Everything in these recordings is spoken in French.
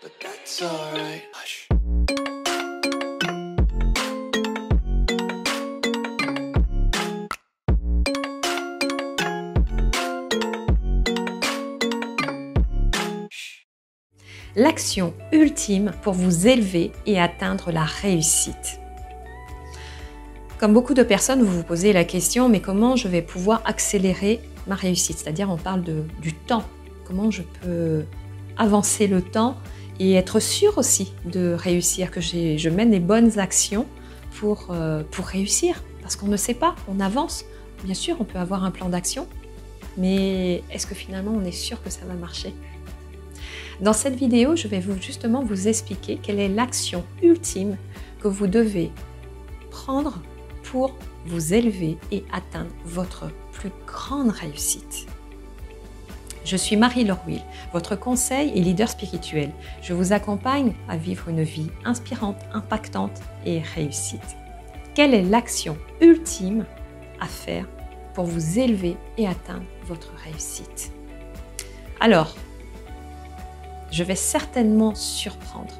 but that's alright. Hush. L'action ultime pour vous élever et atteindre la réussite. Comme beaucoup de personnes, vous vous posez la question, mais comment je vais pouvoir accélérer ma réussite? C'est-à-dire, on parle du temps. Comment je peux avancer le temps et être sûr aussi de réussir, que je mène les bonnes actions pour réussir. Parce qu'on ne sait pas, on avance. Bien sûr, on peut avoir un plan d'action, mais est-ce que finalement on est sûr que ça va marcher? Dans cette vidéo, je vais justement vous expliquer quelle est l'action ultime que vous devez prendre pour vous élever et atteindre votre plus grande réussite. Je suis Marie-Laure Will, votre conseil et leader spirituel. Je vous accompagne à vivre une vie inspirante, impactante et réussite. Quelle est l'action ultime à faire pour vous élever et atteindre votre réussite? Alors, je vais certainement surprendre.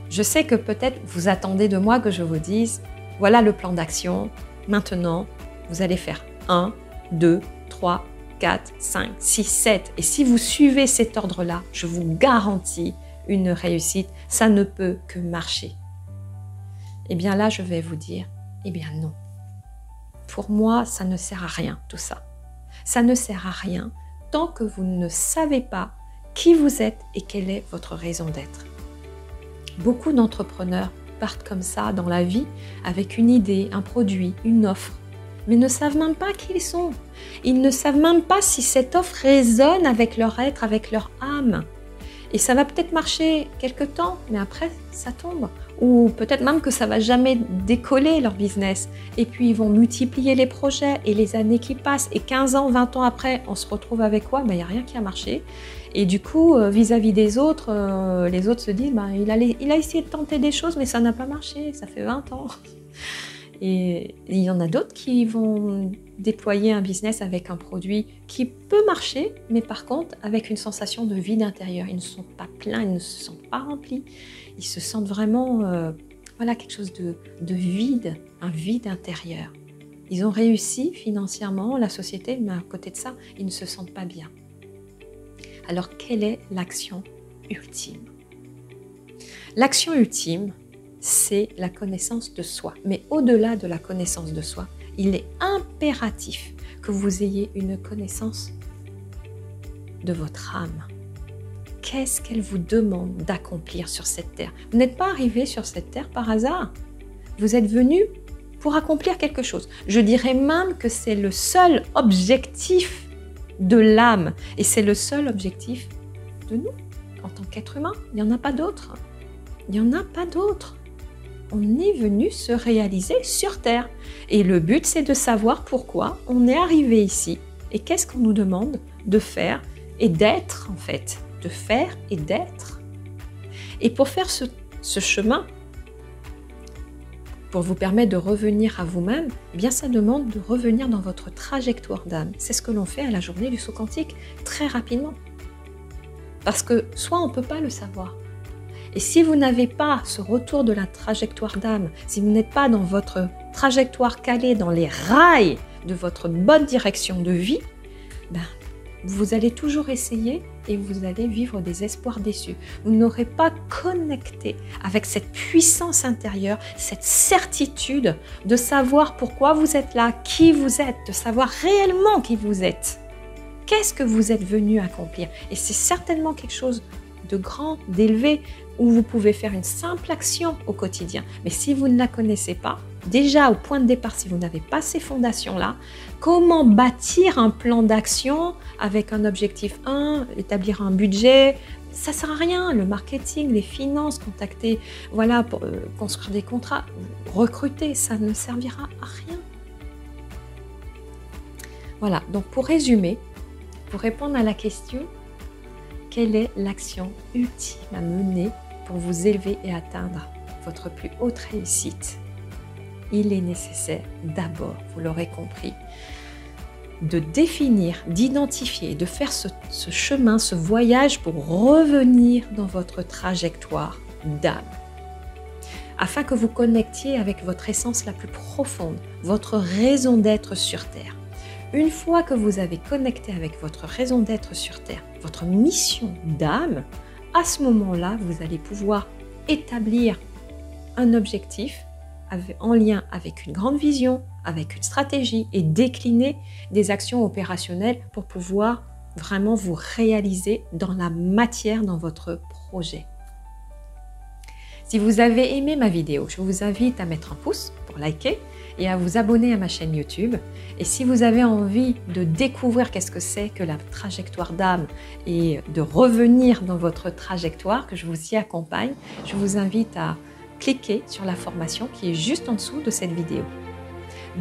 Je sais que peut-être vous attendez de moi que je vous dise « Voilà le plan d'action, maintenant vous allez faire 1, 2, 3, 4, 5, 6, 7. » Et si vous suivez cet ordre-là, je vous garantis une réussite, ça ne peut que marcher. Eh bien là, je vais vous dire « Eh bien non. Pour moi, ça ne sert à rien tout ça. Ça ne sert à rien tant que vous ne savez pas qui vous êtes et quelle est votre raison d'être. » Beaucoup d'entrepreneurs partent comme ça dans la vie avec une idée, un produit, une offre, mais ne savent même pas qui ils sont. Ils ne savent même pas si cette offre résonne avec leur être, avec leur âme. Et ça va peut-être marcher quelque temps, mais après, ça tombe. Ou peut-être même que ça ne va jamais décoller leur business. Et puis, ils vont multiplier les projets et les années qui passent. Et 15 ans, 20 ans après, on se retrouve avec quoi? Il n'y a rien qui a marché. Et du coup, vis-à-vis des autres, les autres se disent il a essayé de tenter des choses, mais ça n'a pas marché. Ça fait 20 ans. Et il y en a d'autres qui vont déployer un business avec un produit qui peut marcher, mais par contre avec une sensation de vide intérieur. Ils ne sont pas pleins, ils ne se sentent pas remplis. Ils se sentent vraiment, voilà, quelque chose de vide, un vide intérieur. Ils ont réussi financièrement, la société, mais à côté de ça, ils ne se sentent pas bien. Alors, quelle est l'action ultime? L'action ultime, c'est la connaissance de soi. Mais au-delà de la connaissance de soi, il est impératif que vous ayez une connaissance de votre âme. Qu'est-ce qu'elle vous demande d'accomplir sur cette terre? Vous n'êtes pas arrivé sur cette terre par hasard. Vous êtes venu pour accomplir quelque chose. Je dirais même que c'est le seul objectif de l'âme. Et c'est le seul objectif de nous, en tant qu'être humain. Il n'y en a pas d'autre. Il n'y en a pas d'autre. On est venu se réaliser sur Terre. Et le but, c'est de savoir pourquoi on est arrivé ici. Et qu'est-ce qu'on nous demande de faire et d'être, en fait. De faire et d'être. Et pour faire ce chemin, pour vous permettre de revenir à vous-même, eh bien ça demande de revenir dans votre trajectoire d'âme. C'est ce que l'on fait à la journée du saut quantique, très rapidement. Parce que soit on ne peut pas le savoir. Et si vous n'avez pas ce retour de la trajectoire d'âme, si vous n'êtes pas dans votre trajectoire calée, dans les rails de votre bonne direction de vie, ben, vous allez toujours essayer et vous allez vivre des espoirs déçus. Vous n'aurez pas connecté avec cette puissance intérieure, cette certitude de savoir pourquoi vous êtes là, qui vous êtes, de savoir réellement qui vous êtes. Qu'est-ce que vous êtes venu accomplir? Et c'est certainement quelque chose de grand, d'élevé, où vous pouvez faire une simple action au quotidien. Mais si vous ne la connaissez pas, déjà au point de départ, si vous n'avez pas ces fondations-là, comment bâtir un plan d'action avec un objectif 1, établir un budget, ça ne sert à rien. Le marketing, les finances, contacter, voilà, pour construire des contrats, recruter, ça ne servira à rien. Voilà, donc pour résumer, pour répondre à la question, quelle est l'action ultime à mener pour vous élever et atteindre votre plus haute réussite? Il est nécessaire d'abord, vous l'aurez compris, de définir, d'identifier, de faire ce chemin, ce voyage pour revenir dans votre trajectoire d'âme. Afin que vous connectiez avec votre essence la plus profonde, votre raison d'être sur Terre. Une fois que vous avez connecté avec votre raison d'être sur Terre, votre mission d'âme, à ce moment-là, vous allez pouvoir établir un objectif en lien avec une grande vision, avec une stratégie et décliner des actions opérationnelles pour pouvoir vraiment vous réaliser dans la matière, dans votre projet. Si vous avez aimé ma vidéo, je vous invite à mettre un pouce pour liker et à vous abonner à ma chaîne YouTube. Et si vous avez envie de découvrir qu'est-ce que c'est que la trajectoire d'âme et de revenir dans votre trajectoire, que je vous y accompagne, je vous invite à cliquer sur la formation qui est juste en dessous de cette vidéo.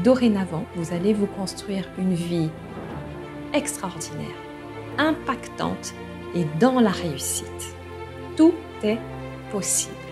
Dorénavant, vous allez vous construire une vie extraordinaire, impactante et dans la réussite. Tout est possible.